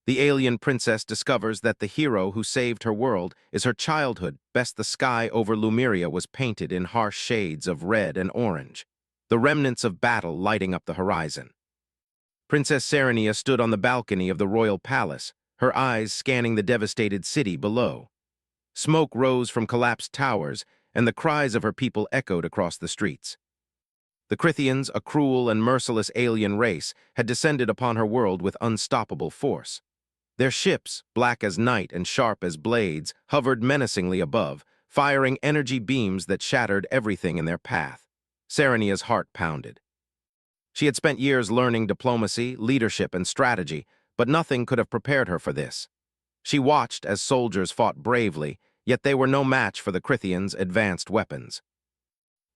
The alien princess discovers that the hero who saved her world is her childhood. Best the sky over Lumeria was painted in harsh shades of red and orange, the remnants of battle lighting up the horizon. Princess Serenia stood on the balcony of the royal palace, her eyes scanning the devastated city below. Smoke rose from collapsed towers, and the cries of her people echoed across the streets. The Crithians, a cruel and merciless alien race, had descended upon her world with unstoppable force. Their ships, black as night and sharp as blades, hovered menacingly above, firing energy beams that shattered everything in their path. Serenia's heart pounded. She had spent years learning diplomacy, leadership, and strategy, but nothing could have prepared her for this. She watched as soldiers fought bravely, yet they were no match for the Crithians' advanced weapons.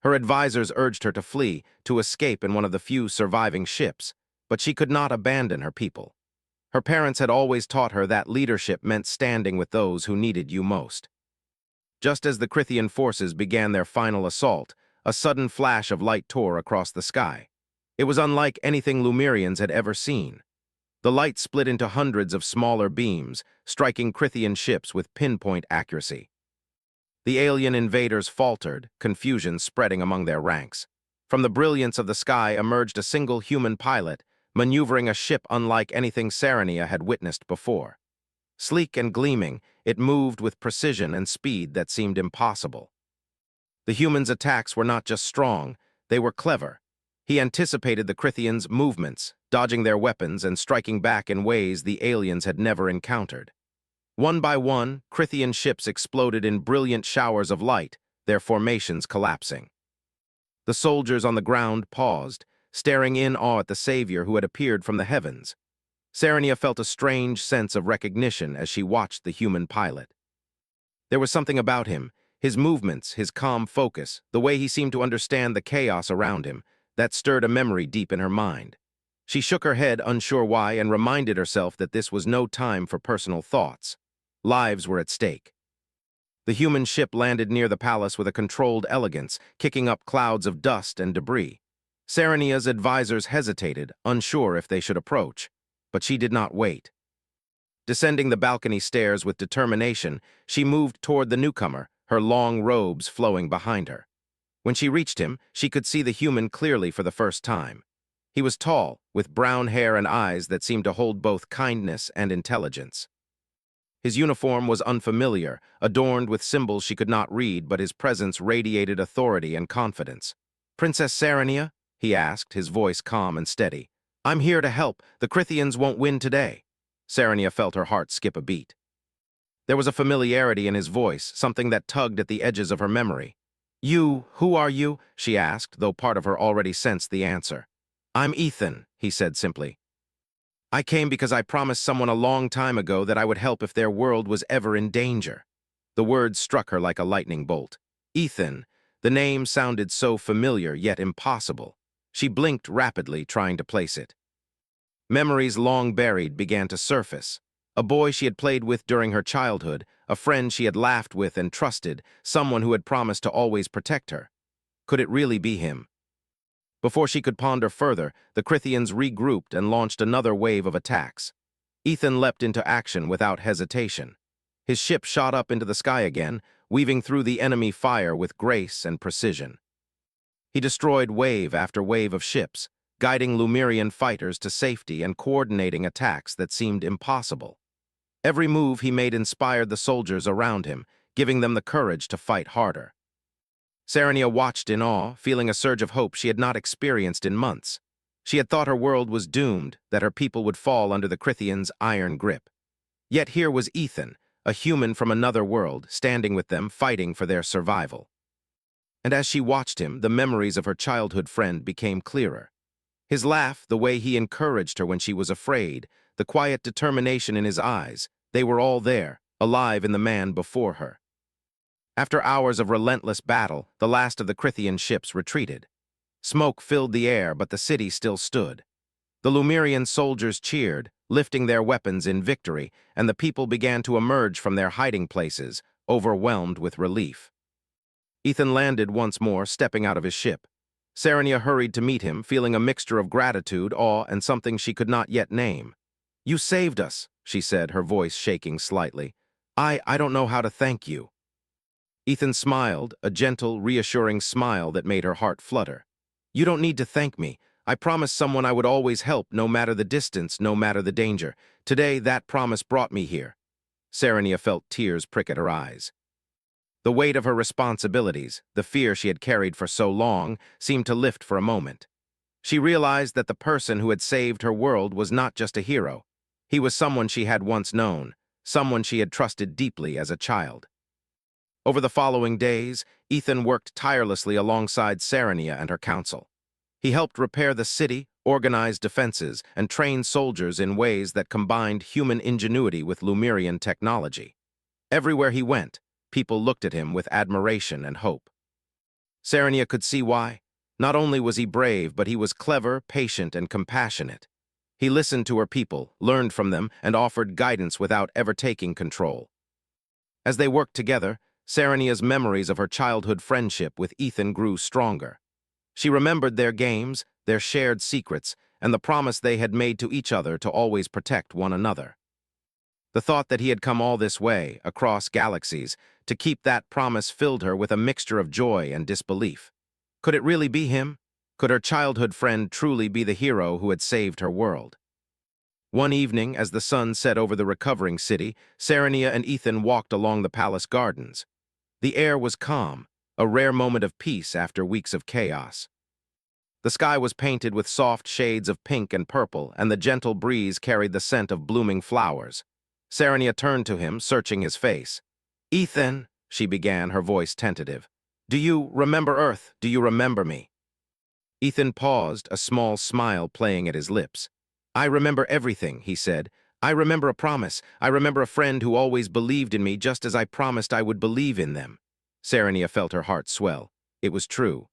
Her advisors urged her to flee, to escape in one of the few surviving ships, but she could not abandon her people. Her parents had always taught her that leadership meant standing with those who needed you most. Just as the Crithian forces began their final assault, a sudden flash of light tore across the sky. It was unlike anything Lumerians had ever seen. The light split into hundreds of smaller beams, striking Crithian ships with pinpoint accuracy. The alien invaders faltered, confusion spreading among their ranks. From the brilliance of the sky emerged a single human pilot, maneuvering a ship unlike anything Serenia had witnessed before. Sleek and gleaming, it moved with precision and speed that seemed impossible. The human's attacks were not just strong, they were clever. He anticipated the Crithians' movements, dodging their weapons and striking back in ways the aliens had never encountered. One by one, Crithian ships exploded in brilliant showers of light, their formations collapsing. The soldiers on the ground paused, staring in awe at the savior who had appeared from the heavens. Serenia felt a strange sense of recognition as she watched the human pilot. There was something about him, his movements, his calm focus, the way he seemed to understand the chaos around him, that stirred a memory deep in her mind. She shook her head, unsure why, and reminded herself that this was no time for personal thoughts. Lives were at stake. The human ship landed near the palace with a controlled elegance, kicking up clouds of dust and debris. Serenia's advisors hesitated, unsure if they should approach, but she did not wait. Descending the balcony stairs with determination, she moved toward the newcomer, her long robes flowing behind her. When she reached him, she could see the human clearly for the first time. He was tall, with brown hair and eyes that seemed to hold both kindness and intelligence. His uniform was unfamiliar, adorned with symbols she could not read, but his presence radiated authority and confidence. "Princess Serenia?" he asked, his voice calm and steady. "I'm here to help. The Crithians won't win today." Serenia felt her heart skip a beat. There was a familiarity in his voice, something that tugged at the edges of her memory. Who are you?" she asked, though part of her already sensed the answer. "I'm Ethan," he said simply. "I came because I promised someone a long time ago that I would help if their world was ever in danger." The words struck her like a lightning bolt. Ethan, the name sounded so familiar yet impossible. She blinked rapidly, trying to place it. Memories long buried began to surface. A boy she had played with during her childhood, a friend she had laughed with and trusted, someone who had promised to always protect her. Could it really be him? Before she could ponder further, the Crithians regrouped and launched another wave of attacks. Ethan leapt into action without hesitation. His ship shot up into the sky again, weaving through the enemy fire with grace and precision. He destroyed wave after wave of ships, guiding Lumerian fighters to safety and coordinating attacks that seemed impossible. Every move he made inspired the soldiers around him, giving them the courage to fight harder. Serenia watched in awe, feeling a surge of hope she had not experienced in months. She had thought her world was doomed, that her people would fall under the Crithians' iron grip. Yet here was Ethan, a human from another world, standing with them, fighting for their survival. And as she watched him, the memories of her childhood friend became clearer. His laugh, the way he encouraged her when she was afraid, the quiet determination in his eyes, they were all there, alive in the man before her. After hours of relentless battle, the last of the Crithian ships retreated. Smoke filled the air, but the city still stood. The Lumerian soldiers cheered, lifting their weapons in victory, and the people began to emerge from their hiding places, overwhelmed with relief. Ethan landed once more, stepping out of his ship. Serenia hurried to meet him, feeling a mixture of gratitude, awe, and something she could not yet name. "You saved us," she said, her voice shaking slightly. I don't know how to thank you." Ethan smiled, a gentle, reassuring smile that made her heart flutter. "You don't need to thank me. I promised someone I would always help, no matter the distance, no matter the danger. Today, that promise brought me here." Serenia felt tears prick at her eyes. The weight of her responsibilities, the fear she had carried for so long, seemed to lift for a moment. She realized that the person who had saved her world was not just a hero. He was someone she had once known, someone she had trusted deeply as a child. Over the following days, Ethan worked tirelessly alongside Serenia and her council. He helped repair the city, organize defenses, and train soldiers in ways that combined human ingenuity with Lumerian technology. Everywhere he went, people looked at him with admiration and hope. Serenia could see why. Not only was he brave, but he was clever, patient, and compassionate. He listened to her people, learned from them, and offered guidance without ever taking control. As they worked together, Serenia's memories of her childhood friendship with Ethan grew stronger. She remembered their games, their shared secrets, and the promise they had made to each other to always protect one another. The thought that he had come all this way, across galaxies, to keep that promise filled her with a mixture of joy and disbelief. Could it really be him? Could her childhood friend truly be the hero who had saved her world? One evening, as the sun set over the recovering city, Serenia and Ethan walked along the palace gardens. The air was calm, a rare moment of peace after weeks of chaos. The sky was painted with soft shades of pink and purple, and the gentle breeze carried the scent of blooming flowers. Serenia turned to him, searching his face. "Ethan," she began, her voice tentative. "Do you remember Earth? Do you remember me?" Ethan paused, a small smile playing at his lips. "I remember everything," he said. "I remember a promise. I remember a friend who always believed in me just as I promised I would believe in them." Serenia felt her heart swell. It was true.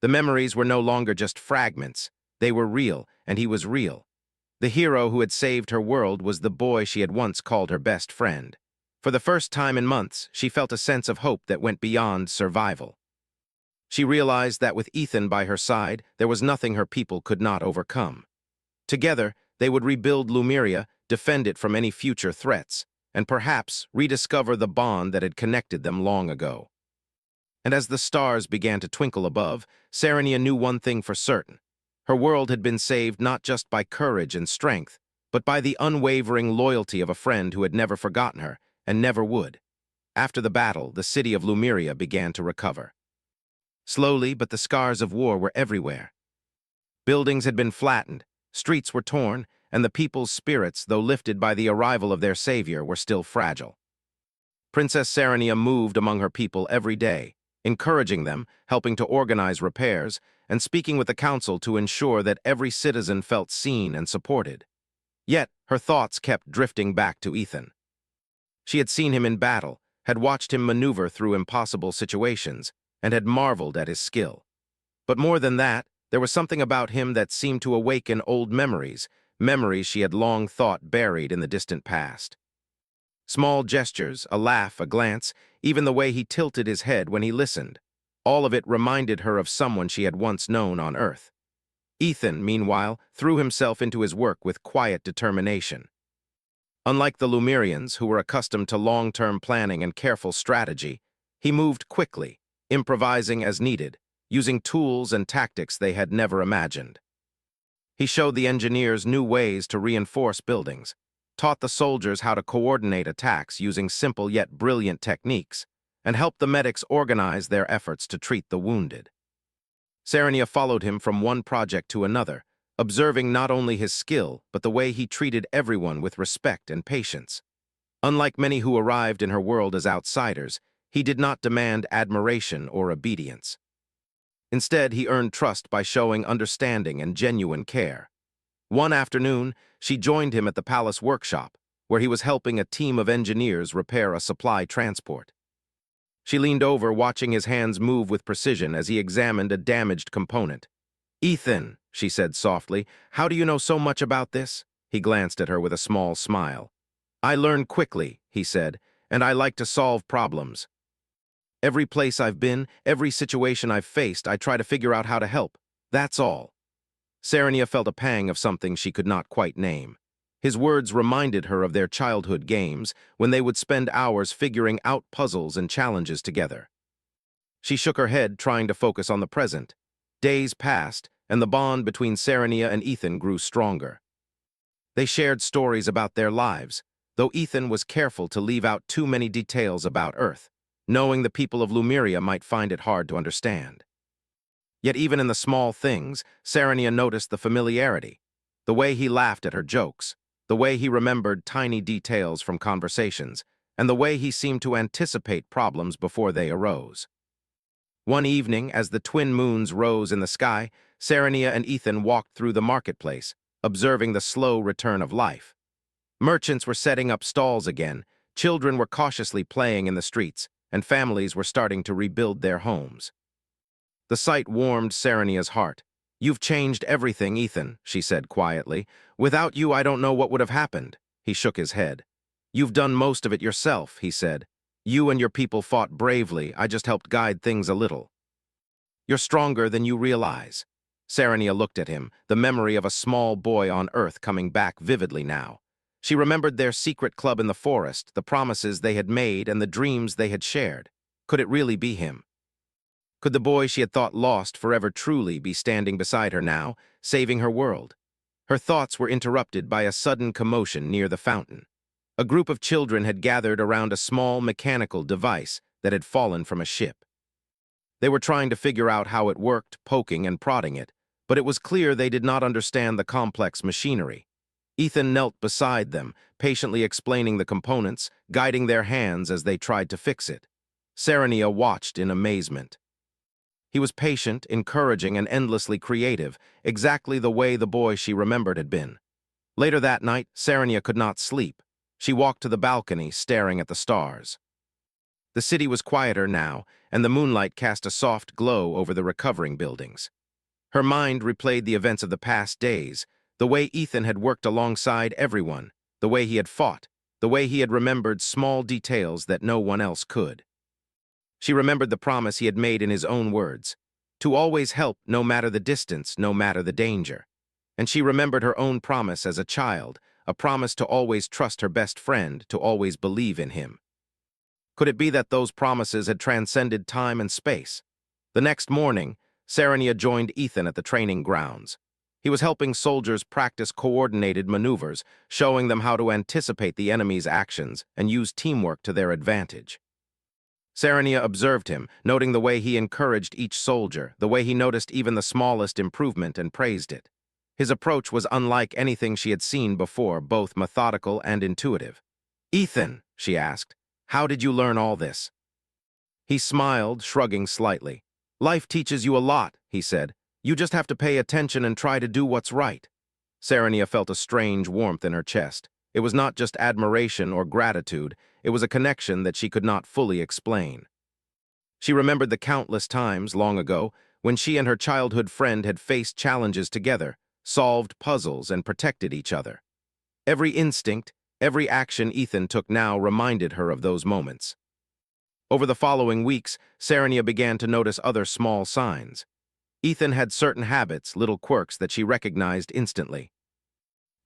The memories were no longer just fragments. They were real, and he was real. The hero who had saved her world was the boy she had once called her best friend. For the first time in months, she felt a sense of hope that went beyond survival. She realized that with Ethan by her side, there was nothing her people could not overcome. Together, they would rebuild Lumeria, defend it from any future threats, and perhaps rediscover the bond that had connected them long ago. And as the stars began to twinkle above, Serenia knew one thing for certain. Her world had been saved not just by courage and strength, but by the unwavering loyalty of a friend who had never forgotten her, and never would. After the battle, the city of Lumeria began to recover. Slowly, but the scars of war were everywhere. Buildings had been flattened, streets were torn, and the people's spirits, though lifted by the arrival of their savior, were still fragile. Princess Serenia moved among her people every day, encouraging them, helping to organize repairs, and speaking with the council to ensure that every citizen felt seen and supported. Yet, her thoughts kept drifting back to Ethan. She had seen him in battle, had watched him maneuver through impossible situations, and had marveled at his skill. But more than that, there was something about him that seemed to awaken old memories, memories she had long thought buried in the distant past. Small gestures, a laugh, a glance, even the way he tilted his head when he listened, all of it reminded her of someone she had once known on Earth. Ethan, meanwhile, threw himself into his work with quiet determination. Unlike the Lumerians, who were accustomed to long-term planning and careful strategy, he moved quickly, improvising as needed, using tools and tactics they had never imagined. He showed the engineers new ways to reinforce buildings, taught the soldiers how to coordinate attacks using simple yet brilliant techniques, and helped the medics organize their efforts to treat the wounded. Serenia followed him from one project to another, observing not only his skill, but the way he treated everyone with respect and patience. Unlike many who arrived in her world as outsiders, he did not demand admiration or obedience. Instead, he earned trust by showing understanding and genuine care. One afternoon, she joined him at the palace workshop, where he was helping a team of engineers repair a supply transport. She leaned over, watching his hands move with precision as he examined a damaged component. "Ethan," she said softly, "how do you know so much about this?" He glanced at her with a small smile. "I learn quickly," he said, "and I like to solve problems. Every place I've been, every situation I've faced, I try to figure out how to help. That's all." Serenia felt a pang of something she could not quite name. His words reminded her of their childhood games, when they would spend hours figuring out puzzles and challenges together. She shook her head, trying to focus on the present. Days passed, and the bond between Serenia and Ethan grew stronger. They shared stories about their lives, though Ethan was careful to leave out too many details about Earth, knowing the people of Lumeria might find it hard to understand. Yet even in the small things, Serenia noticed the familiarity, the way he laughed at her jokes, the way he remembered tiny details from conversations, and the way he seemed to anticipate problems before they arose. One evening, as the twin moons rose in the sky, Serenia and Ethan walked through the marketplace, observing the slow return of life. Merchants were setting up stalls again, children were cautiously playing in the streets, and families were starting to rebuild their homes. The sight warmed Serenia's heart. "You've changed everything, Ethan," she said quietly. "Without you, I don't know what would have happened." He shook his head. "You've done most of it yourself," he said. "You and your people fought bravely. I just helped guide things a little." "You're stronger than you realize." Serenia looked at him, the memory of a small boy on Earth coming back vividly now. She remembered their secret club in the forest, the promises they had made, and the dreams they had shared. Could it really be him? Could the boy she had thought lost forever truly be standing beside her now, saving her world? Her thoughts were interrupted by a sudden commotion near the fountain. A group of children had gathered around a small mechanical device that had fallen from a ship. They were trying to figure out how it worked, poking and prodding it, but it was clear they did not understand the complex machinery. Ethan knelt beside them, patiently explaining the components, guiding their hands as they tried to fix it. Serenia watched in amazement. He was patient, encouraging, and endlessly creative, exactly the way the boy she remembered had been. Later that night, Serenia could not sleep. She walked to the balcony, staring at the stars. The city was quieter now, and the moonlight cast a soft glow over the recovering buildings. Her mind replayed the events of the past days, the way Ethan had worked alongside everyone, the way he had fought, the way he had remembered small details that no one else could. She remembered the promise he had made in his own words, to always help no matter the distance, no matter the danger. And she remembered her own promise as a child, a promise to always trust her best friend, to always believe in him. Could it be that those promises had transcended time and space? The next morning, Serenia joined Ethan at the training grounds. He was helping soldiers practice coordinated maneuvers, showing them how to anticipate the enemy's actions and use teamwork to their advantage. Serenia observed him, noting the way he encouraged each soldier, the way he noticed even the smallest improvement and praised it. His approach was unlike anything she had seen before, both methodical and intuitive. "Ethan," she asked, "how did you learn all this?" He smiled, shrugging slightly. "Life teaches you a lot," he said. "You just have to pay attention and try to do what's right." Serenia felt a strange warmth in her chest. It was not just admiration or gratitude, it was a connection that she could not fully explain. She remembered the countless times, long ago, when she and her childhood friend had faced challenges together, solved puzzles, and protected each other. Every instinct, every action Ethan took now reminded her of those moments. Over the following weeks, Serenia began to notice other small signs. Ethan had certain habits, little quirks that she recognized instantly.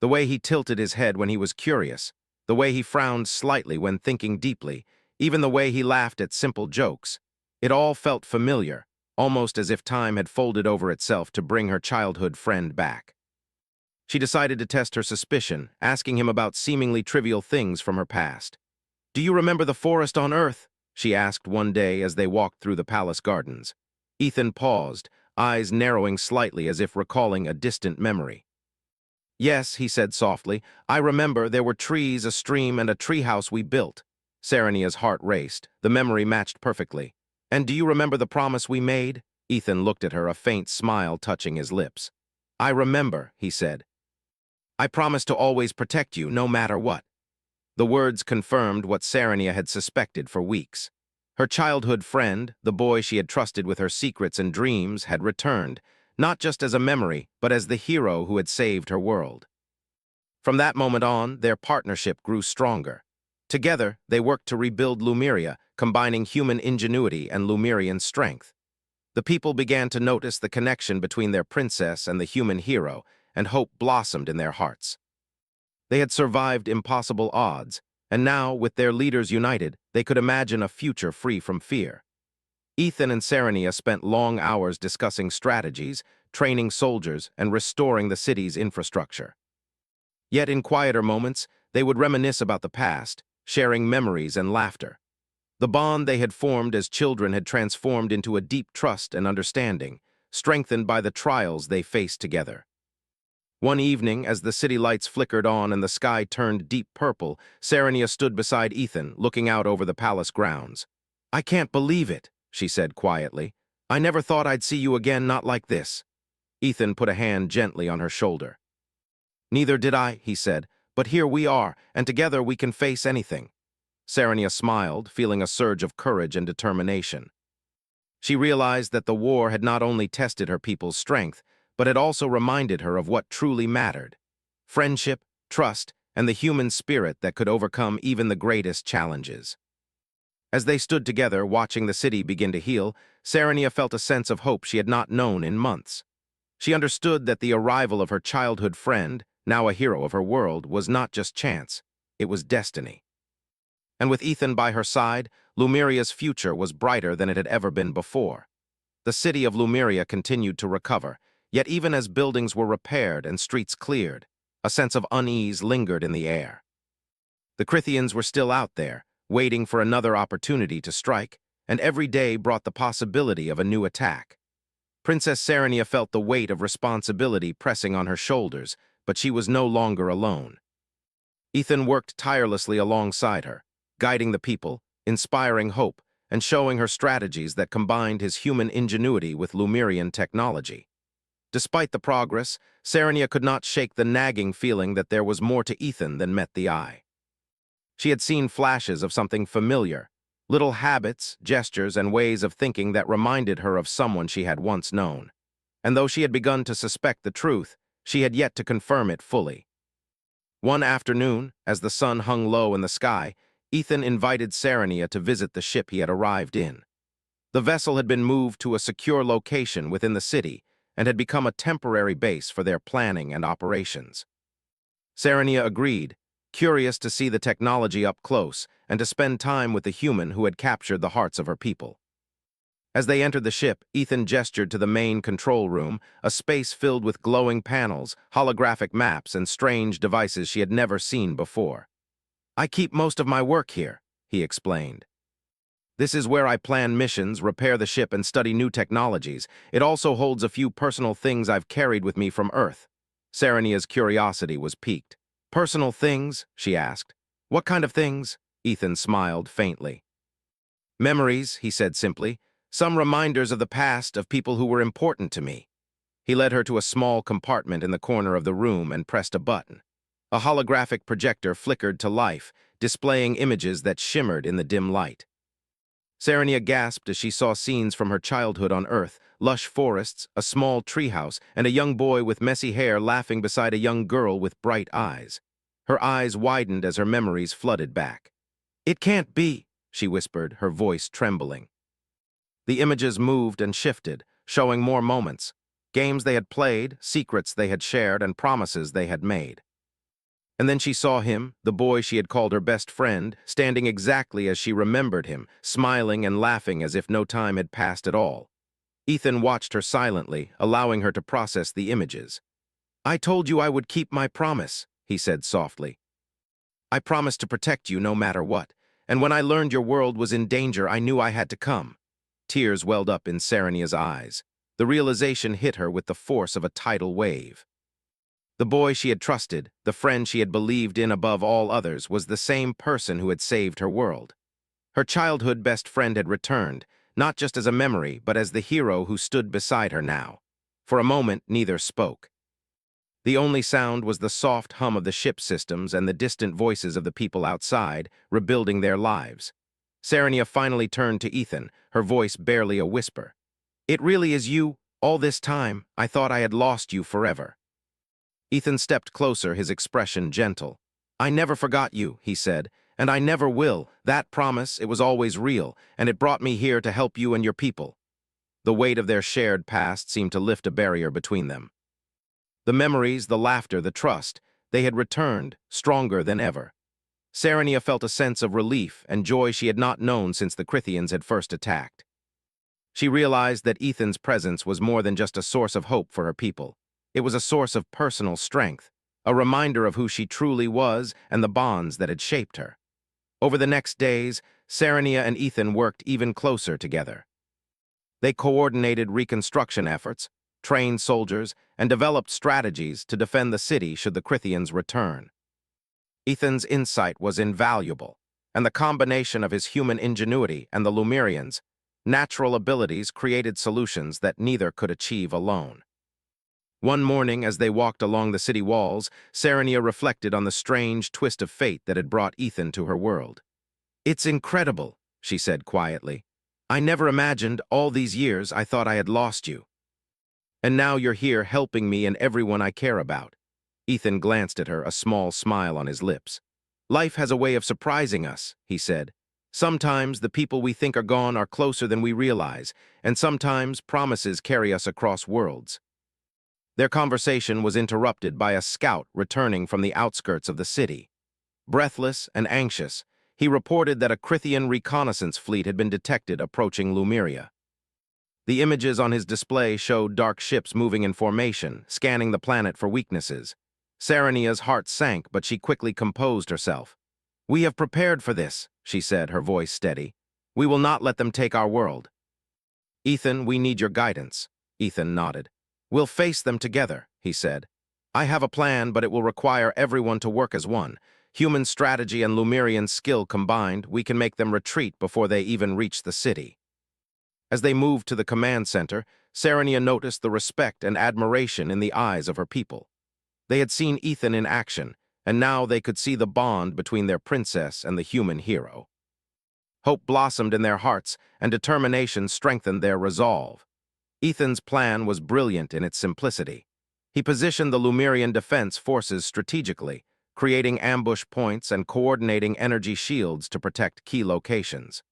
The way he tilted his head when he was curious, the way he frowned slightly when thinking deeply, even the way he laughed at simple jokes. It all felt familiar, almost as if time had folded over itself to bring her childhood friend back. She decided to test her suspicion, asking him about seemingly trivial things from her past. "Do you remember the forest on Earth?" she asked one day as they walked through the palace gardens. Ethan paused, eyes narrowing slightly as if recalling a distant memory. "Yes," he said softly, "I remember there were trees, a stream, and a treehouse we built." Serenia's heart raced. The memory matched perfectly. "And do you remember the promise we made?" Ethan looked at her, a faint smile touching his lips. "I remember," he said. "I promised to always protect you, no matter what." The words confirmed what Serenia had suspected for weeks. Her childhood friend, the boy she had trusted with her secrets and dreams, had returned, not just as a memory, but as the hero who had saved her world. From that moment on, their partnership grew stronger. Together, they worked to rebuild Lumeria, combining human ingenuity and Lumerian strength. The people began to notice the connection between their princess and the human hero, and hope blossomed in their hearts. They had survived impossible odds, and now, with their leaders united, they could imagine a future free from fear. Ethan and Serenia spent long hours discussing strategies, training soldiers, and restoring the city's infrastructure. Yet in quieter moments, they would reminisce about the past, sharing memories and laughter. The bond they had formed as children had transformed into a deep trust and understanding, strengthened by the trials they faced together. One evening, as the city lights flickered on and the sky turned deep purple, Serenia stood beside Ethan, looking out over the palace grounds. "I can't believe it," she said quietly. "I never thought I'd see you again, not like this." Ethan put a hand gently on her shoulder. "Neither did I," he said, "but here we are, and together we can face anything." Serenia smiled, feeling a surge of courage and determination. She realized that the war had not only tested her people's strength, but had also reminded her of what truly mattered: friendship, trust, and the human spirit that could overcome even the greatest challenges. As they stood together, watching the city begin to heal, Serenia felt a sense of hope she had not known in months. She understood that the arrival of her childhood friend, now a hero of her world, was not just chance, it was destiny. And with Ethan by her side, Lumeria's future was brighter than it had ever been before. The city of Lumeria continued to recover, yet even as buildings were repaired and streets cleared, a sense of unease lingered in the air. The Crithians were still out there, waiting for another opportunity to strike, and every day brought the possibility of a new attack. Princess Serenia felt the weight of responsibility pressing on her shoulders, but she was no longer alone. Ethan worked tirelessly alongside her, guiding the people, inspiring hope, and showing her strategies that combined his human ingenuity with Lumerian technology. Despite the progress, Serenia could not shake the nagging feeling that there was more to Ethan than met the eye. She had seen flashes of something familiar, little habits, gestures, and ways of thinking that reminded her of someone she had once known. And though she had begun to suspect the truth, she had yet to confirm it fully. One afternoon, as the sun hung low in the sky, Ethan invited Serenia to visit the ship he had arrived in. The vessel had been moved to a secure location within the city and had become a temporary base for their planning and operations. Serenia agreed, curious to see the technology up close and to spend time with the human who had captured the hearts of her people. As they entered the ship, Ethan gestured to the main control room, a space filled with glowing panels, holographic maps, and strange devices she had never seen before. "I keep most of my work here," he explained. "This is where I plan missions, repair the ship, and study new technologies. It also holds a few personal things I've carried with me from Earth." Serenia's curiosity was piqued. "Personal things?" she asked. "What kind of things?" Ethan smiled faintly. "Memories," he said simply. "Some reminders of the past, of people who were important to me." He led her to a small compartment in the corner of the room and pressed a button. A holographic projector flickered to life, displaying images that shimmered in the dim light. Serenia gasped as she saw scenes from her childhood on Earth: lush forests, a small treehouse, and a young boy with messy hair laughing beside a young girl with bright eyes. Her eyes widened as her memories flooded back. "It can't be," she whispered, her voice trembling. The images moved and shifted, showing more moments: games they had played, secrets they had shared, and promises they had made. And then she saw him, the boy she had called her best friend, standing exactly as she remembered him, smiling and laughing as if no time had passed at all. Ethan watched her silently, allowing her to process the images. "I told you I would keep my promise," he said softly. "I promised to protect you no matter what, and when I learned your world was in danger, I knew I had to come." Tears welled up in Serenia's eyes. The realization hit her with the force of a tidal wave. The boy she had trusted, the friend she had believed in above all others, was the same person who had saved her world. Her childhood best friend had returned, not just as a memory, but as the hero who stood beside her now. For a moment, neither spoke. The only sound was the soft hum of the ship systems and the distant voices of the people outside, rebuilding their lives. Serenia finally turned to Ethan, her voice barely a whisper. "It really is you? All this time, I thought I had lost you forever." Ethan stepped closer, his expression gentle. "I never forgot you," he said, "and I never will. That promise, it was always real, and it brought me here to help you and your people." The weight of their shared past seemed to lift a barrier between them. The memories, the laughter, the trust, They had returned, stronger than ever. Serenia felt a sense of relief and joy she had not known since the Crithians had first attacked. She realized that Ethan's presence was more than just a source of hope for her people. It was a source of personal strength, a reminder of who she truly was and the bonds that had shaped her. Over the next days, Serenia and Ethan worked even closer together. They coordinated reconstruction efforts, trained soldiers, and developed strategies to defend the city should the Crithians return. Ethan's insight was invaluable, and the combination of his human ingenuity and the Lumerians' natural abilities created solutions that neither could achieve alone. One morning, as they walked along the city walls, Serenia reflected on the strange twist of fate that had brought Ethan to her world. "It's incredible," she said quietly. "I never imagined all these years I thought I had lost you. And now you're here helping me and everyone I care about." Ethan glanced at her, a small smile on his lips. "Life has a way of surprising us," he said. "Sometimes the people we think are gone are closer than we realize, and sometimes promises carry us across worlds." Their conversation was interrupted by a scout returning from the outskirts of the city. Breathless and anxious, he reported that a Crithian reconnaissance fleet had been detected approaching Lumeria. The images on his display showed dark ships moving in formation, scanning the planet for weaknesses. Serenia's heart sank, but she quickly composed herself. "We have prepared for this," she said, her voice steady. "We will not let them take our world." "Ethan, we need your guidance." Ethan nodded. "We'll face them together," he said. "I have a plan, but it will require everyone to work as one. Human strategy and Lumerian skill combined, we can make them retreat before they even reach the city." As they moved to the command center, Serenia noticed the respect and admiration in the eyes of her people. They had seen Ethan in action, and now they could see the bond between their princess and the human hero. Hope blossomed in their hearts, and determination strengthened their resolve. Ethan's plan was brilliant in its simplicity. He positioned the Lumerian defense forces strategically, creating ambush points and coordinating energy shields to protect key locations.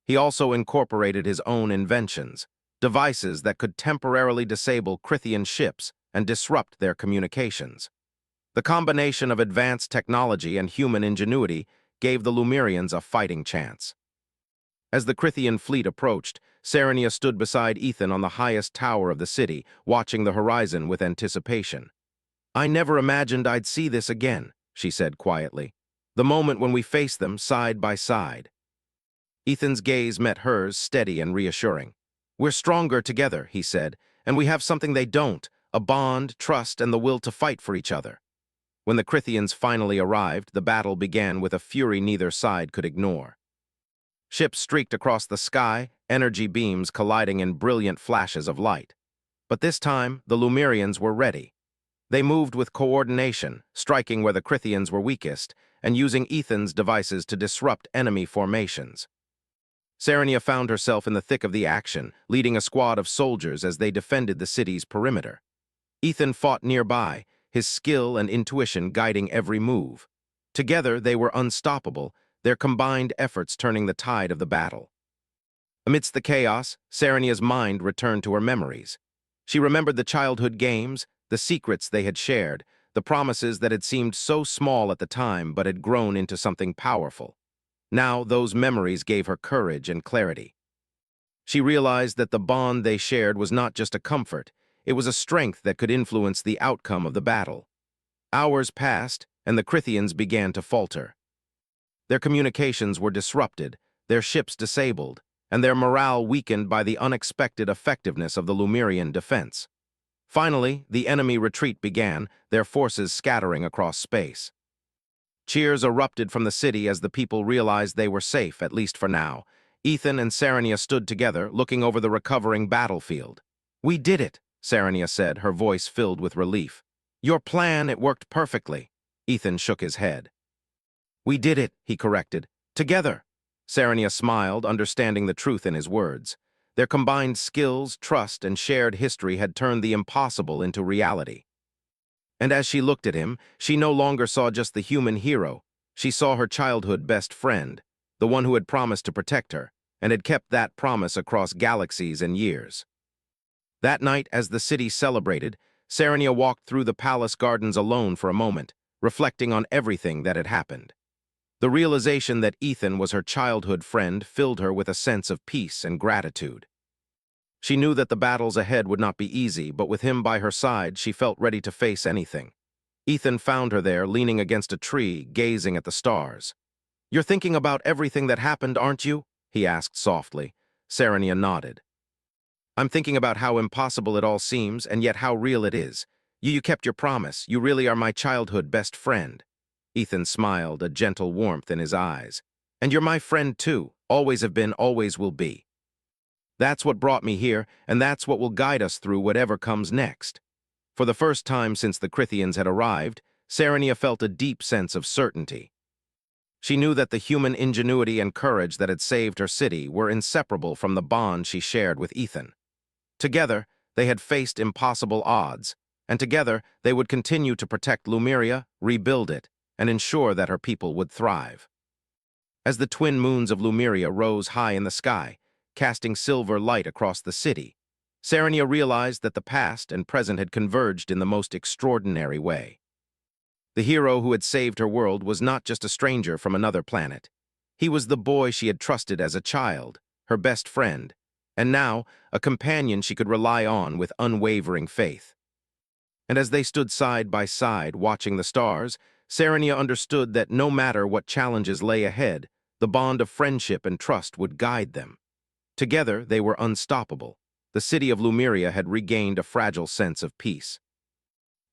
He also incorporated his own inventions, devices that could temporarily disable Crithian ships and disrupt their communications. The combination of advanced technology and human ingenuity gave the Lumerians a fighting chance. As the Crithian fleet approached, Serenia stood beside Ethan on the highest tower of the city, watching the horizon with anticipation. "I never imagined I'd see this again," she said quietly. "The moment when we face them side by side." Ethan's gaze met hers, steady and reassuring. "We're stronger together," he said, "and we have something they don't, a bond, trust, and the will to fight for each other." When the Crithians finally arrived, the battle began with a fury neither side could ignore. Ships streaked across the sky, energy beams colliding in brilliant flashes of light. But this time, the Lumerians were ready. They moved with coordination, striking where the Crithians were weakest, and using Ethan's devices to disrupt enemy formations. Serenia found herself in the thick of the action, leading a squad of soldiers as they defended the city's perimeter. Ethan fought nearby, his skill and intuition guiding every move. Together, they were unstoppable, their combined efforts turning the tide of the battle. Amidst the chaos, Serenia's mind returned to her memories. She remembered the childhood games, the secrets they had shared, the promises that had seemed so small at the time but had grown into something powerful. Now, those memories gave her courage and clarity. She realized that the bond they shared was not just a comfort, it was a strength that could influence the outcome of the battle. Hours passed, and the Crithians began to falter. Their communications were disrupted, their ships disabled, and their morale weakened by the unexpected effectiveness of the Lumerian defense. Finally, the enemy retreat began, their forces scattering across space. Cheers erupted from the city as the people realized they were safe, at least for now. Ethan and Serenia stood together, looking over the recovering battlefield. "We did it," Serenia said, her voice filled with relief. "Your plan, it worked perfectly." Ethan shook his head. "We did it," he corrected. "Together." Serenia smiled, understanding the truth in his words. Their combined skills, trust, and shared history had turned the impossible into reality. And as she looked at him, she no longer saw just the human hero. She saw her childhood best friend, the one who had promised to protect her, and had kept that promise across galaxies and years. That night, as the city celebrated, Serenia walked through the palace gardens alone for a moment, reflecting on everything that had happened. The realization that Ethan was her childhood friend filled her with a sense of peace and gratitude. She knew that the battles ahead would not be easy, but with him by her side, she felt ready to face anything. Ethan found her there, leaning against a tree, gazing at the stars. "You're thinking about everything that happened, aren't you?" he asked softly. Serenia nodded. "I'm thinking about how impossible it all seems, and yet how real it is. You kept your promise. You really are my childhood best friend." Ethan smiled, a gentle warmth in his eyes. "And you're my friend too. Always have been, always will be. That's what brought me here, and that's what will guide us through whatever comes next." For the first time since the Crithians had arrived, Serenia felt a deep sense of certainty. She knew that the human ingenuity and courage that had saved her city were inseparable from the bond she shared with Ethan. Together, they had faced impossible odds, and together they would continue to protect Lumeria, rebuild it, and ensure that her people would thrive. As the twin moons of Lumeria rose high in the sky, casting silver light across the city, Serenia realized that the past and present had converged in the most extraordinary way. The hero who had saved her world was not just a stranger from another planet. He was the boy she had trusted as a child, her best friend, and now a companion she could rely on with unwavering faith. And as they stood side by side watching the stars, Serenia understood that no matter what challenges lay ahead, the bond of friendship and trust would guide them. Together, they were unstoppable. The city of Lumeria had regained a fragile sense of peace.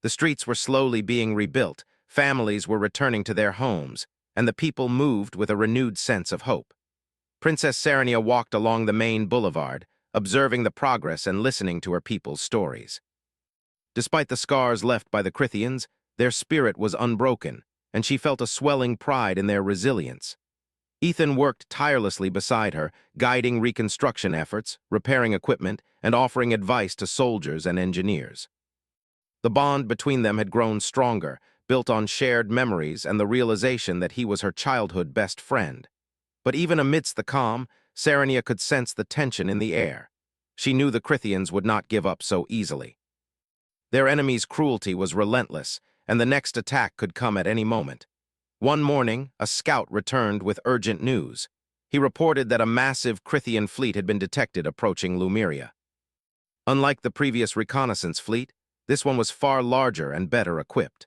The streets were slowly being rebuilt, families were returning to their homes, and the people moved with a renewed sense of hope. Princess Serenia walked along the main boulevard, observing the progress and listening to her people's stories. Despite the scars left by the Crithians, their spirit was unbroken, and she felt a swelling pride in their resilience. Ethan worked tirelessly beside her, guiding reconstruction efforts, repairing equipment, and offering advice to soldiers and engineers. The bond between them had grown stronger, built on shared memories and the realization that he was her childhood best friend. But even amidst the calm, Serenia could sense the tension in the air. She knew the Crithians would not give up so easily. Their enemy's cruelty was relentless, and the next attack could come at any moment. One morning, a scout returned with urgent news. He reported that a massive Crithian fleet had been detected approaching Lumeria. Unlike the previous reconnaissance fleet, this one was far larger and better equipped.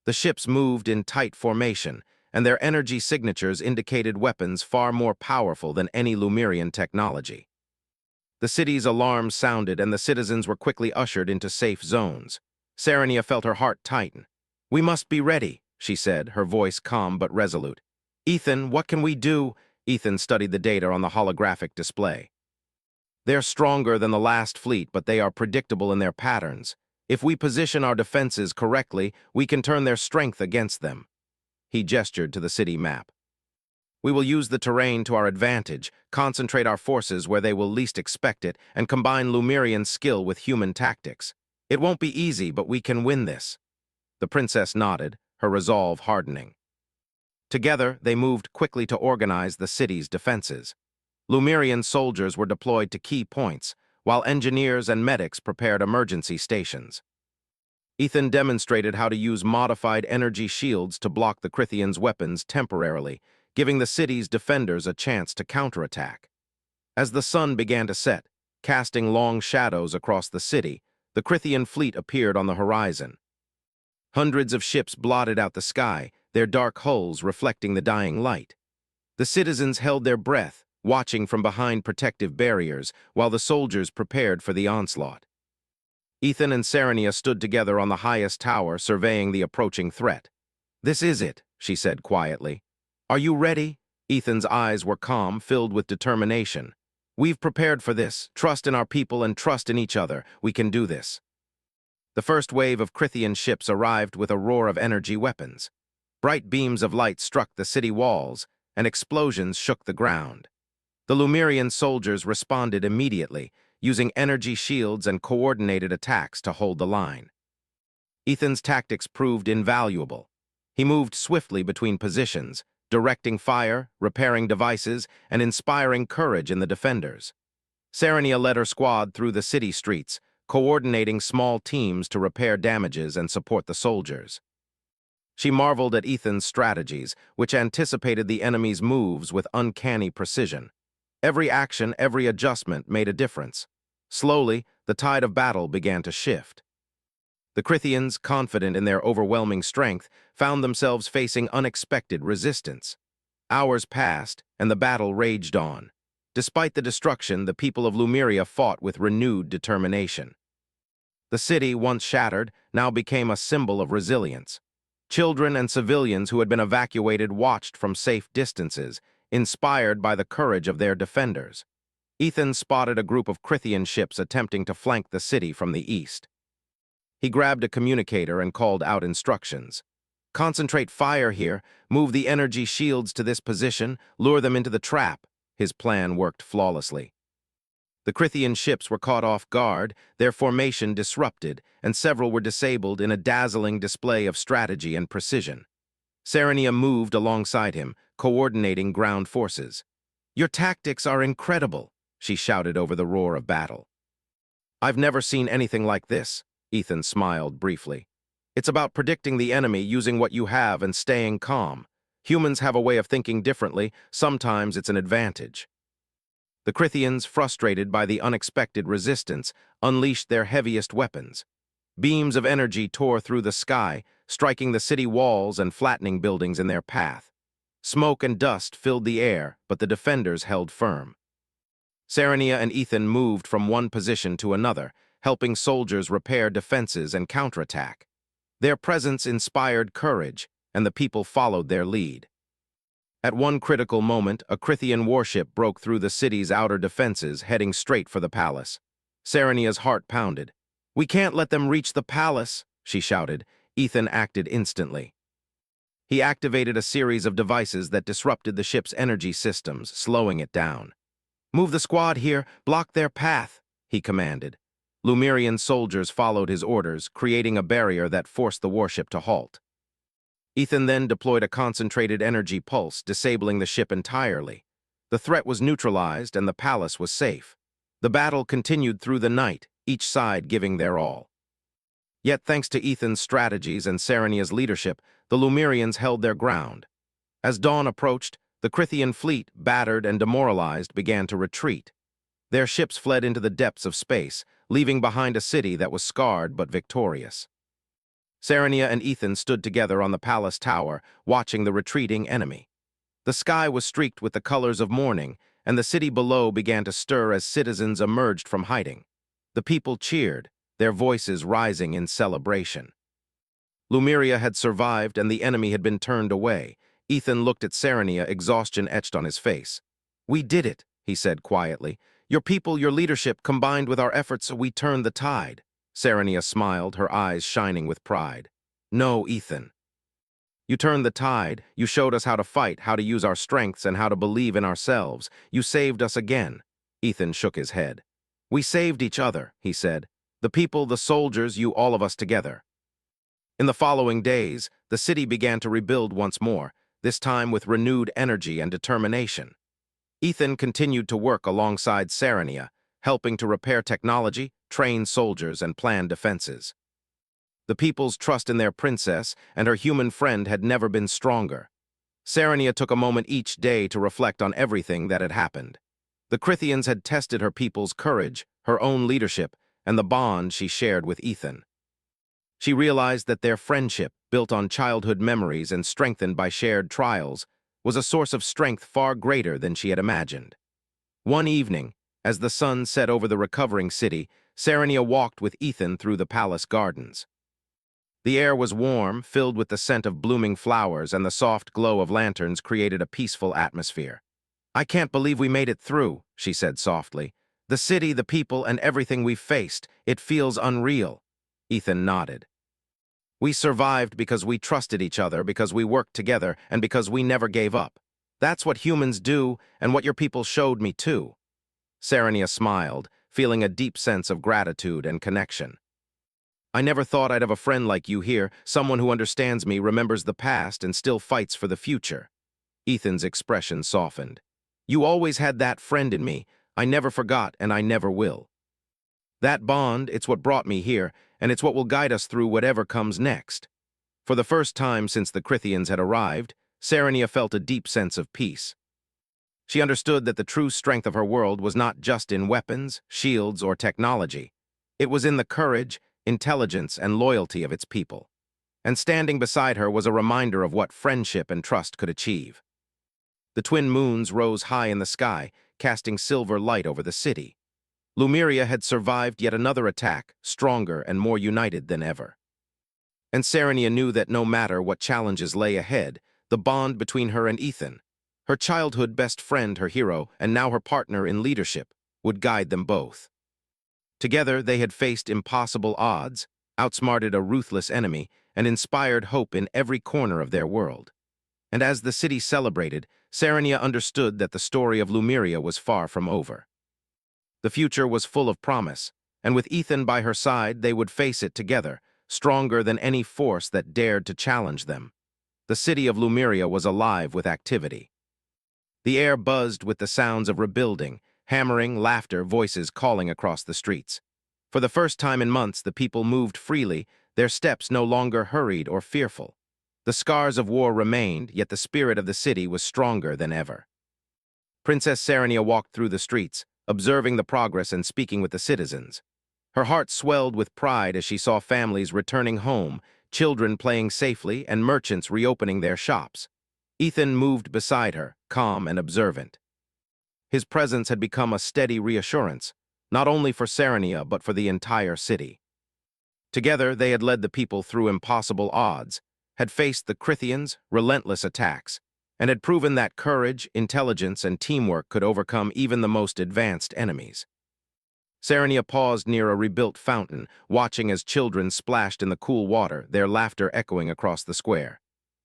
The ships moved in tight formation, and their energy signatures indicated weapons far more powerful than any Lumerian technology. The city's alarms sounded, and the citizens were quickly ushered into safe zones. Serenia felt her heart tighten. "We must be ready," she said, her voice calm but resolute. "Ethan, what can we do?" Ethan studied the data on the holographic display. "They're stronger than the last fleet, but they are predictable in their patterns. If we position our defenses correctly, we can turn their strength against them." He gestured to the city map. "We will use the terrain to our advantage, concentrate our forces where they will least expect it, and combine Lumerian skill with human tactics. It won't be easy, but we can win this." The princess nodded, her resolve hardening. Together, they moved quickly to organize the city's defenses. Lumerian soldiers were deployed to key points, while engineers and medics prepared emergency stations. Ethan demonstrated how to use modified energy shields to block the Crithians' weapons temporarily, giving the city's defenders a chance to counterattack. As the sun began to set, casting long shadows across the city, the Crithian fleet appeared on the horizon. Hundreds of ships blotted out the sky, their dark hulls reflecting the dying light. The citizens held their breath, watching from behind protective barriers, while the soldiers prepared for the onslaught. Ethan and Serenia stood together on the highest tower, surveying the approaching threat. "This is it," she said quietly. "Are you ready?" Ethan's eyes were calm, filled with determination. "We've prepared for this. Trust in our people and trust in each other. We can do this." The first wave of Crithian ships arrived with a roar of energy weapons. Bright beams of light struck the city walls, and explosions shook the ground. The Lumerian soldiers responded immediately, using energy shields and coordinated attacks to hold the line. Ethan's tactics proved invaluable. He moved swiftly between positions, directing fire, repairing devices, and inspiring courage in the defenders. Serenia led her squad through the city streets, coordinating small teams to repair damages and support the soldiers. She marveled at Ethan's strategies, which anticipated the enemy's moves with uncanny precision. Every action, every adjustment made a difference. Slowly, the tide of battle began to shift. The Crithians, confident in their overwhelming strength, found themselves facing unexpected resistance. Hours passed, and the battle raged on. Despite the destruction, the people of Lumeria fought with renewed determination. The city, once shattered, now became a symbol of resilience. Children and civilians who had been evacuated watched from safe distances, inspired by the courage of their defenders. Ethan spotted a group of Crithian ships attempting to flank the city from the east. He grabbed a communicator and called out instructions. "Concentrate fire here, move the energy shields to this position, lure them into the trap." His plan worked flawlessly. The Crithian ships were caught off guard, their formation disrupted, and several were disabled in a dazzling display of strategy and precision. Serenia moved alongside him, coordinating ground forces. "Your tactics are incredible," she shouted over the roar of battle. "I've never seen anything like this," Ethan smiled briefly. "It's about predicting the enemy, using what you have, and staying calm. Humans have a way of thinking differently. Sometimes it's an advantage." The Crithians, frustrated by the unexpected resistance, unleashed their heaviest weapons. Beams of energy tore through the sky, striking the city walls and flattening buildings in their path. Smoke and dust filled the air, but the defenders held firm. Serenia and Ethan moved from one position to another, helping soldiers repair defenses and counterattack. Their presence inspired courage, and the people followed their lead. At one critical moment, a Crithian warship broke through the city's outer defenses, heading straight for the palace. Serenia's heart pounded. "We can't let them reach the palace," she shouted. Ethan acted instantly. He activated a series of devices that disrupted the ship's energy systems, slowing it down. "Move the squad here, block their path," he commanded. Lumerian soldiers followed his orders, creating a barrier that forced the warship to halt. Ethan then deployed a concentrated energy pulse, disabling the ship entirely. The threat was neutralized and the palace was safe. The battle continued through the night, each side giving their all. Yet thanks to Ethan's strategies and Serenia's leadership, the Lumerians held their ground. As dawn approached, the Crithian fleet, battered and demoralized, began to retreat. Their ships fled into the depths of space, leaving behind a city that was scarred but victorious. Serenia and Ethan stood together on the palace tower, watching the retreating enemy. The sky was streaked with the colors of morning, and the city below began to stir as citizens emerged from hiding. The people cheered, their voices rising in celebration. Lumeria had survived and the enemy had been turned away. Ethan looked at Serenia, exhaustion etched on his face. "We did it," he said quietly. "Your people, your leadership, combined with our efforts, we turned the tide." Serenia smiled, her eyes shining with pride. "No, Ethan. You turned the tide. You showed us how to fight, how to use our strengths, and how to believe in ourselves. You saved us again." Ethan shook his head. "We saved each other," he said. "The people, the soldiers, you, all of us together." In the following days, the city began to rebuild once more, this time with renewed energy and determination. Ethan continued to work alongside Serenia, helping to repair technology, train soldiers, and plan defenses. The people's trust in their princess and her human friend had never been stronger. Serenia took a moment each day to reflect on everything that had happened. The Crithians had tested her people's courage, her own leadership, and the bond she shared with Ethan. She realized that their friendship, built on childhood memories and strengthened by shared trials, was a source of strength far greater than she had imagined. One evening, as the sun set over the recovering city, Serenia walked with Ethan through the palace gardens. The air was warm, filled with the scent of blooming flowers, and the soft glow of lanterns created a peaceful atmosphere. "I can't believe we made it through," she said softly. "The city, the people, and everything we've faced, it feels unreal." Ethan nodded. "We survived because we trusted each other, because we worked together, and because we never gave up. That's what humans do, and what your people showed me too." Serenia smiled, feeling a deep sense of gratitude and connection. "I never thought I'd have a friend like you here, someone who understands me, remembers the past, and still fights for the future." Ethan's expression softened. "You always had that friend in me. I never forgot, and I never will." That bond, it's what brought me here, and it's what will guide us through whatever comes next. For the first time since the Crithians had arrived, Serenia felt a deep sense of peace. She understood that the true strength of her world was not just in weapons, shields, or technology. It was in the courage, intelligence, and loyalty of its people. And standing beside her was a reminder of what friendship and trust could achieve. The twin moons rose high in the sky, casting silver light over the city. Lumeria had survived yet another attack, stronger and more united than ever. And Serenia knew that no matter what challenges lay ahead, the bond between her and Ethan, her childhood best friend, her hero, and now her partner in leadership, would guide them both. Together they had faced impossible odds, outsmarted a ruthless enemy, and inspired hope in every corner of their world. And as the city celebrated, Serenia understood that the story of Lumeria was far from over. The future was full of promise, and with Ethan by her side they would face it together, stronger than any force that dared to challenge them. The city of Lumeria was alive with activity. The air buzzed with the sounds of rebuilding, hammering, laughter, voices calling across the streets. For the first time in months, the people moved freely, their steps no longer hurried or fearful. The scars of war remained, yet the spirit of the city was stronger than ever. Princess Serenia walked through the streets, observing the progress and speaking with the citizens. Her heart swelled with pride as she saw families returning home, children playing safely, and merchants reopening their shops. Ethan moved beside her, calm and observant. His presence had become a steady reassurance, not only for Serenia but for the entire city. Together they had led the people through impossible odds, had faced the Crithians' relentless attacks, and had proven that courage, intelligence, and teamwork could overcome even the most advanced enemies. Serenia paused near a rebuilt fountain, watching as children splashed in the cool water, their laughter echoing across the square.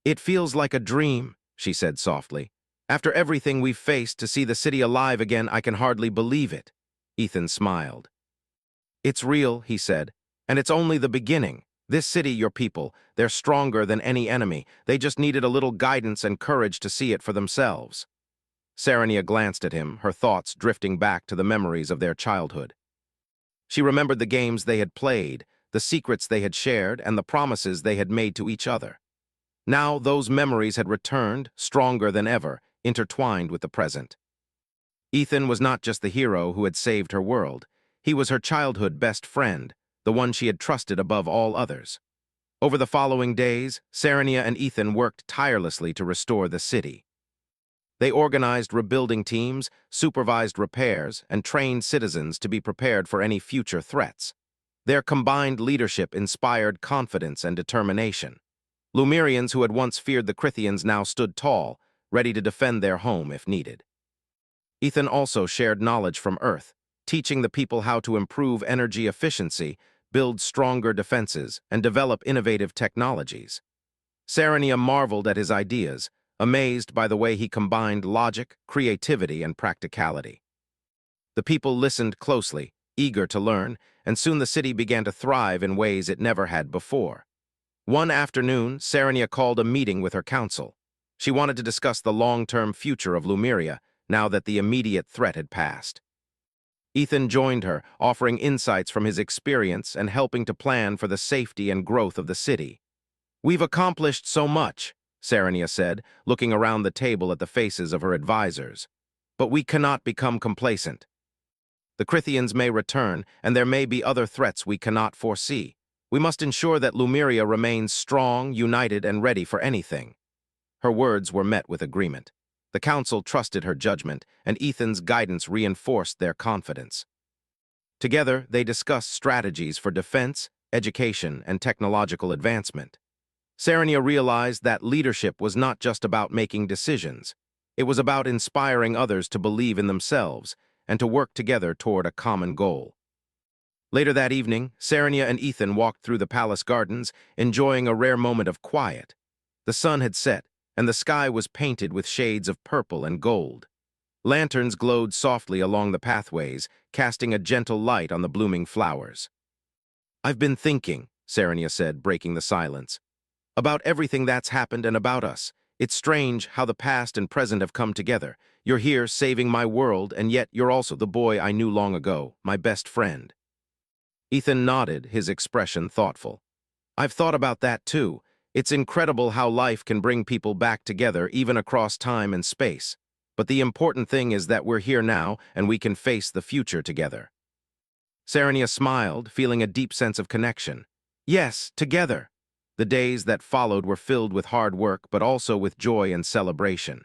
"It feels like a dream," she said softly. "After everything we've faced, to see the city alive again, I can hardly believe it." Ethan smiled. "It's real," he said, "and it's only the beginning. This city, your people, they're stronger than any enemy. They just needed a little guidance and courage to see it for themselves." Serenia glanced at him, her thoughts drifting back to the memories of their childhood. She remembered the games they had played, the secrets they had shared, and the promises they had made to each other. Now those memories had returned, stronger than ever, intertwined with the present. Ethan was not just the hero who had saved her world. He was her childhood best friend, the one she had trusted above all others. Over the following days, Serenia and Ethan worked tirelessly to restore the city. They organized rebuilding teams, supervised repairs, and trained citizens to be prepared for any future threats. Their combined leadership inspired confidence and determination. Lumerians who had once feared the Crithians now stood tall, ready to defend their home if needed. Ethan also shared knowledge from Earth, teaching the people how to improve energy efficiency, build stronger defenses, and develop innovative technologies. Serenia marveled at his ideas, amazed by the way he combined logic, creativity, and practicality. The people listened closely, eager to learn, and soon the city began to thrive in ways it never had before. One afternoon, Serenia called a meeting with her council. She wanted to discuss the long-term future of Lumeria, now that the immediate threat had passed. Ethan joined her, offering insights from his experience and helping to plan for the safety and growth of the city. "We've accomplished so much," Serenia said, looking around the table at the faces of her advisors. "But we cannot become complacent. The Crithians may return, and there may be other threats we cannot foresee. We must ensure that Lumeria remains strong, united, and ready for anything." Her words were met with agreement. The council trusted her judgment, and Ethan's guidance reinforced their confidence. Together, they discussed strategies for defense, education, and technological advancement. Serenia realized that leadership was not just about making decisions. It was about inspiring others to believe in themselves and to work together toward a common goal. Later that evening, Serenia and Ethan walked through the palace gardens, enjoying a rare moment of quiet. The sun had set, and the sky was painted with shades of purple and gold. Lanterns glowed softly along the pathways, casting a gentle light on the blooming flowers. "I've been thinking," Serenia said, breaking the silence, "about everything that's happened and about us. It's strange how the past and present have come together. You're here saving my world, and yet you're also the boy I knew long ago, my best friend." Ethan nodded, his expression thoughtful. I've thought about that too. It's incredible how life can bring people back together even across time and space. But the important thing is that we're here now and we can face the future together. Serenia smiled, feeling a deep sense of connection. Yes, together. The days that followed were filled with hard work, but also with joy and celebration.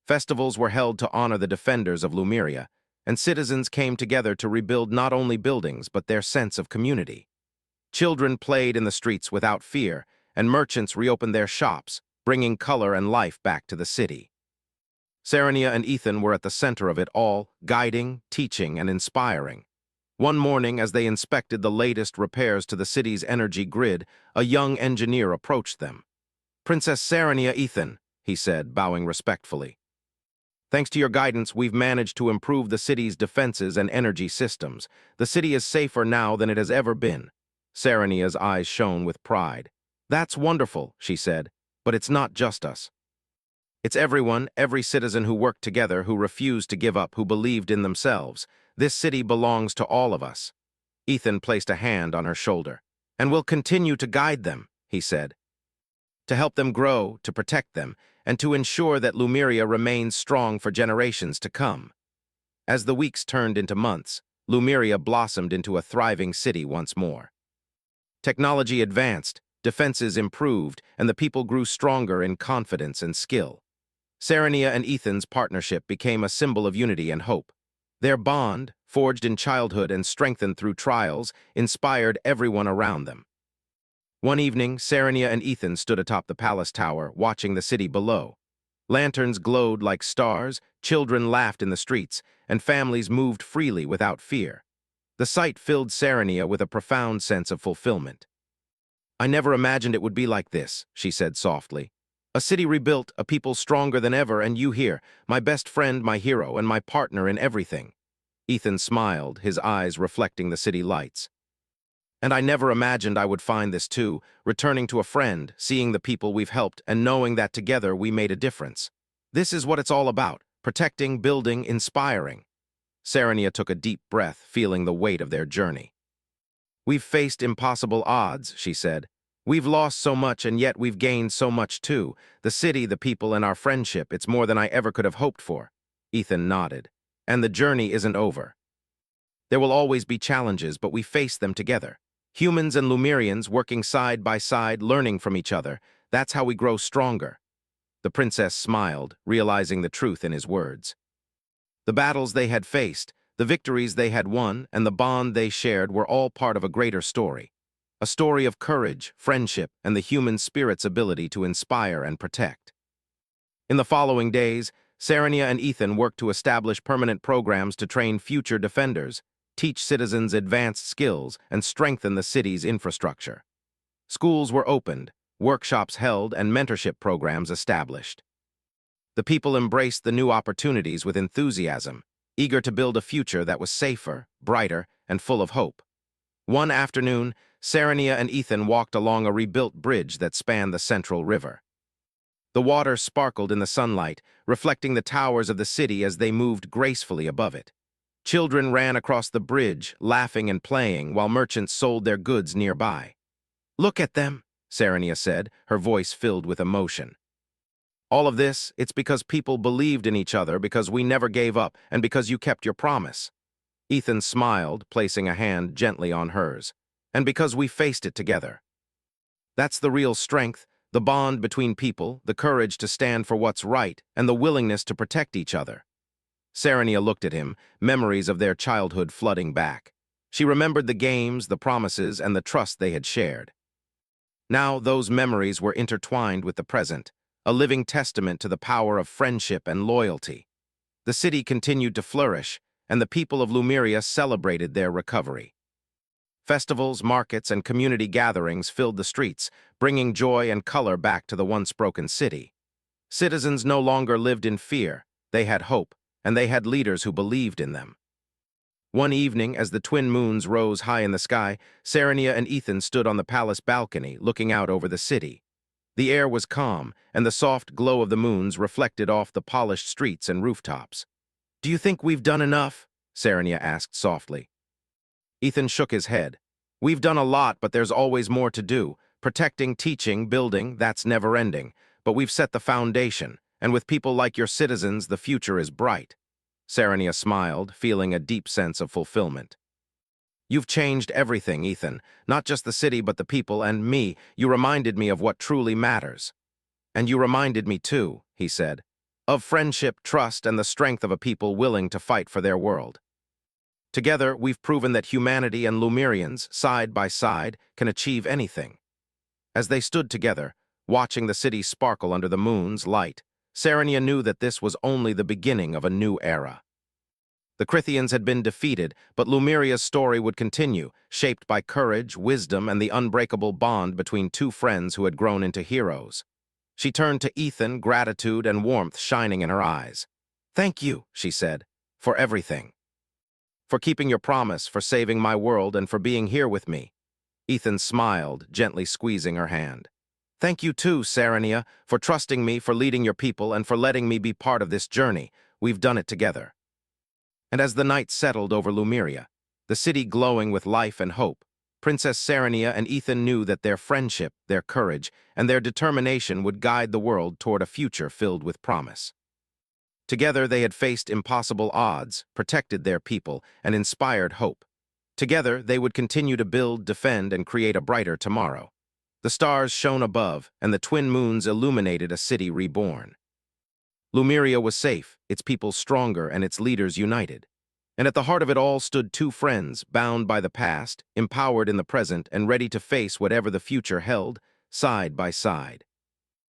Festivals were held to honor the defenders of Lumeria, and citizens came together to rebuild not only buildings but their sense of community. Children played in the streets without fear, and merchants reopened their shops, bringing color and life back to the city. Serenia and Ethan were at the center of it all, guiding, teaching, and inspiring. One morning, as they inspected the latest repairs to the city's energy grid, a young engineer approached them. "Princess Serenia, Ethan," he said, bowing respectfully. "Thanks to your guidance, we've managed to improve the city's defenses and energy systems. The city is safer now than it has ever been." Serenia's eyes shone with pride. "That's wonderful," she said, "but it's not just us. It's everyone, every citizen who worked together, who refused to give up, who believed in themselves. This city belongs to all of us." Ethan placed a hand on her shoulder. "And we'll continue to guide them," he said, "to help them grow, to protect them, and to ensure that Lumeria remains strong for generations to come." As the weeks turned into months, Lumeria blossomed into a thriving city once more. Technology advanced, defenses improved, and the people grew stronger in confidence and skill. Serenia and Ethan's partnership became a symbol of unity and hope. Their bond, forged in childhood and strengthened through trials, inspired everyone around them. One evening, Serenia and Ethan stood atop the palace tower, watching the city below. Lanterns glowed like stars, children laughed in the streets, and families moved freely without fear. The sight filled Serenia with a profound sense of fulfillment. "I never imagined it would be like this," she said softly. "A city rebuilt, a people stronger than ever, and you here, my best friend, my hero, and my partner in everything." Ethan smiled, his eyes reflecting the city lights. "And I never imagined I would find this too, returning to a friend, seeing the people we've helped, and knowing that together we made a difference. This is what it's all about, protecting, building, inspiring." Serenia took a deep breath, feeling the weight of their journey. "We've faced impossible odds," she said. "We've lost so much, and yet we've gained so much too. The city, the people, and our friendship, it's more than I ever could have hoped for." Ethan nodded. "And the journey isn't over. There will always be challenges, but we face them together. Humans and Lumerians working side by side, learning from each other. That's how we grow stronger." The princess smiled, realizing the truth in his words. The battles they had faced, the victories they had won, and the bond they shared were all part of a greater story. A story of courage, friendship, and the human spirit's ability to inspire and protect. In the following days, Serenia and Ethan worked to establish permanent programs to train future defenders, teach citizens advanced skills, and strengthen the city's infrastructure. Schools were opened, workshops held, and mentorship programs established. The people embraced the new opportunities with enthusiasm, eager to build a future that was safer, brighter, and full of hope. One afternoon, Serenia and Ethan walked along a rebuilt bridge that spanned the central river. The water sparkled in the sunlight, reflecting the towers of the city as they moved gracefully above it. Children ran across the bridge, laughing and playing, while merchants sold their goods nearby. "Look at them," Serenia said, her voice filled with emotion. "All of this, it's because people believed in each other, because we never gave up, and because you kept your promise." Ethan smiled, placing a hand gently on hers. "And because we faced it together. That's the real strength, the bond between people, the courage to stand for what's right, and the willingness to protect each other." Serenia looked at him, memories of their childhood flooding back. She remembered the games, the promises, and the trust they had shared. Now those memories were intertwined with the present, a living testament to the power of friendship and loyalty. The city continued to flourish, and the people of Lumeria celebrated their recovery. Festivals, markets, and community gatherings filled the streets, bringing joy and color back to the once broken city. Citizens no longer lived in fear, they had hope, and they had leaders who believed in them. One evening, as the twin moons rose high in the sky, Serenia and Ethan stood on the palace balcony, looking out over the city. The air was calm, and the soft glow of the moons reflected off the polished streets and rooftops. "Do you think we've done enough?" Serenia asked softly. Ethan shook his head. We've done a lot, but there's always more to do. Protecting, teaching, building, that's never ending. But we've set the foundation, and with people like your citizens, the future is bright. Serenia smiled, feeling a deep sense of fulfillment. You've changed everything, Ethan. Not just the city, but the people and me. You reminded me of what truly matters. And you reminded me too, he said, of friendship, trust, and the strength of a people willing to fight for their world. Together, we've proven that humanity and Lumerians, side by side, can achieve anything. As they stood together, watching the city sparkle under the moon's light, Serenia knew that this was only the beginning of a new era. The Crithians had been defeated, but Lumeria's story would continue, shaped by courage, wisdom, and the unbreakable bond between two friends who had grown into heroes. She turned to Ethan, gratitude and warmth shining in her eyes. "Thank you," she said, "for everything. For keeping your promise, for saving my world, and for being here with me." Ethan smiled, gently squeezing her hand. "Thank you too, Serenia, for trusting me, for leading your people, and for letting me be part of this journey. We've done it together." And as the night settled over Lumeria, the city glowing with life and hope, Princess Serenia and Ethan knew that their friendship, their courage, and their determination would guide the world toward a future filled with promise. Together they had faced impossible odds, protected their people, and inspired hope. Together they would continue to build, defend, and create a brighter tomorrow. The stars shone above, and the twin moons illuminated a city reborn. Lumeria was safe, its people stronger, and its leaders united. And at the heart of it all stood two friends, bound by the past, empowered in the present, and ready to face whatever the future held, side by side.